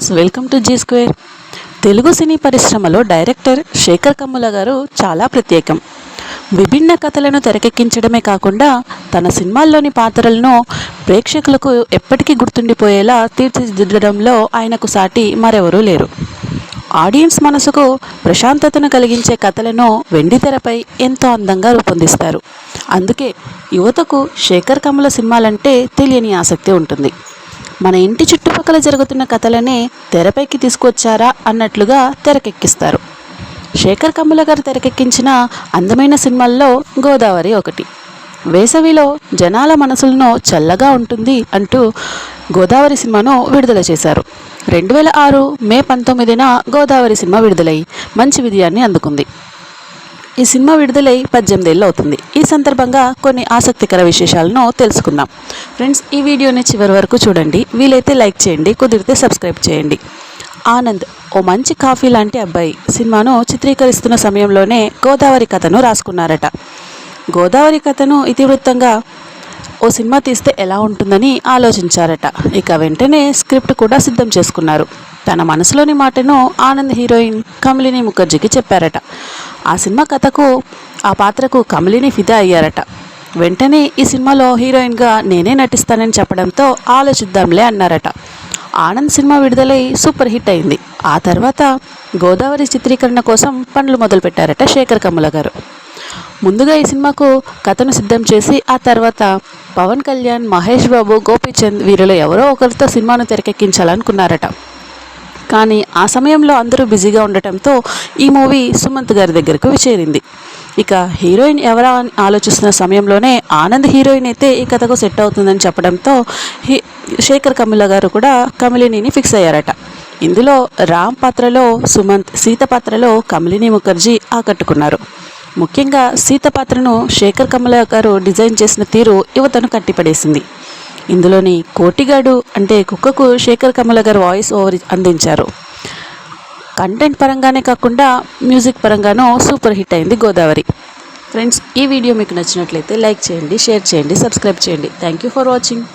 Friends, welcome to Zee Square. Telugu cine పరిశ్రమలో director Shekhar Kammula గారు చాలా ప్రత్యేకం. విభిన్న కథలను తెరకెక్కించడమే కాకుండా తన సినిమాల్లోని పాత్రలను ప్రేక్షకులకు ఎప్పటికీ గుర్తుండిపోయేలా తీర్చిదిద్దడంలో ఆయనకు సాటి మరెవరూ లేరు. ఆడియన్స్ మనసుకు ప్రశాంతతను కలిగించే కథలను వెండితెరపై ఎంతో అందంగా రూపొందిస్తారు. అందుకే యువతకు శేఖర్ కమ్ముల సినిమాలంటే తెలియని ఆసక్తి ఉంటుంది. మన ఇంటి చుట్టుపక్కల జరుగుతున్న కథలనే తెరపైకి తీసుకొచ్చారా అన్నట్లుగా తెరకెక్కిస్తారు. శేఖర్ కమ్ముల గారు తెరకెక్కించిన అందమైన సినిమాల్లో గోదావరి ఒకటి. వేసవిలో జనాల మనసులను చల్లగా ఉంటుంది అంటూ గోదావరి సినిమాను విడుదల చేశారు. 2006 మే 19న గోదావరి సినిమా విడుదలై మంచి విజయాన్ని అందుకుంది. ఈ సినిమా విడుదలై 18 ఏళ్ళు అవుతుంది. ఈ సందర్భంగా కొన్ని ఆసక్తికర విశేషాలను తెలుసుకుందాం. ఫ్రెండ్స్, ఈ వీడియోని చివరి వరకు చూడండి. వీలైతే లైక్ చేయండి, కుదిరితే సబ్స్క్రైబ్ చేయండి. ఆనంద్ ఓ మంచి కాఫీ లాంటి అబ్బాయి సినిమాను చిత్రీకరిస్తున్న సమయంలోనే గోదావరి కథను రాసుకున్నారట. గోదావరి కథను ఇతివృత్తంగా ఓ సినిమా తీస్తే ఎలా ఉంటుందని ఆలోచించారట. ఇక వెంటనే స్క్రిప్ట్ కూడా సిద్ధం చేసుకున్నారు. తన మనసులోని మాటను ఆనంద్ హీరోయిన్ కమలిని ముఖర్జీకి చెప్పారట. ఆ సినిమా కథకు, ఆ పాత్రకు కమలిని ఫిదా అయ్యారట. వెంటనే ఈ సినిమాలో హీరోయిన్గా నేనే నటిస్తానని చెప్పడంతో ఆలోచిద్దాంలే అన్నారట. ఆనంద్ సినిమా విడుదలై సూపర్ హిట్ అయింది. ఆ తర్వాత గోదావరి చిత్రీకరణ కోసం పనులు మొదలుపెట్టారట శేఖర్ కమ్ముల గారు. ముందుగా ఈ సినిమాకు కథను సిద్ధం చేసి ఆ తర్వాత పవన్ కళ్యాణ్, మహేష్ బాబు, గోపీచంద్ వీరిలో ఎవరో ఒకరితో సినిమాను తెరకెక్కించాలనుకున్నారట. కానీ ఆ సమయంలో అందరూ బిజీగా ఉండటంతో ఈ మూవీ సుమంత్ గారి దగ్గరకు చేరింది. ఇక హీరోయిన్ ఎవరా అని ఆలోచిస్తున్న సమయంలోనే ఆనంద్ హీరోయిన్ అయితే ఈ కథకు సెట్ అవుతుందని చెప్పడంతో శేఖర్ కమ్ముల గారు కూడా కమలినిని ఫిక్స్ అయ్యారట. ఇందులో రామ్ పాత్రలో సుమంత్, సీత పాత్రలో కమలిని ముఖర్జీ ఆకట్టుకున్నారు. ముఖ్యంగా సీత పాత్రను శేఖర్ కమ్ముల గారు డిజైన్ చేసిన తీరు యువతను కట్టిపడేసింది. ఇందులోని కోటిగాడు అంటే కుక్కకు శేఖర్ కమ్ముల గారు వాయిస్ ఓవర్ అందించారు. కంటెంట్ పరంగానే కాకుండా మ్యూజిక్ పరంగానూ సూపర్ హిట్ అయింది గోదావరి. ఫ్రెండ్స్, ఈ వీడియో మీకు నచ్చినట్లయితే లైక్ చేయండి, షేర్ చేయండి, సబ్స్క్రైబ్ చేయండి. Thank you for watching.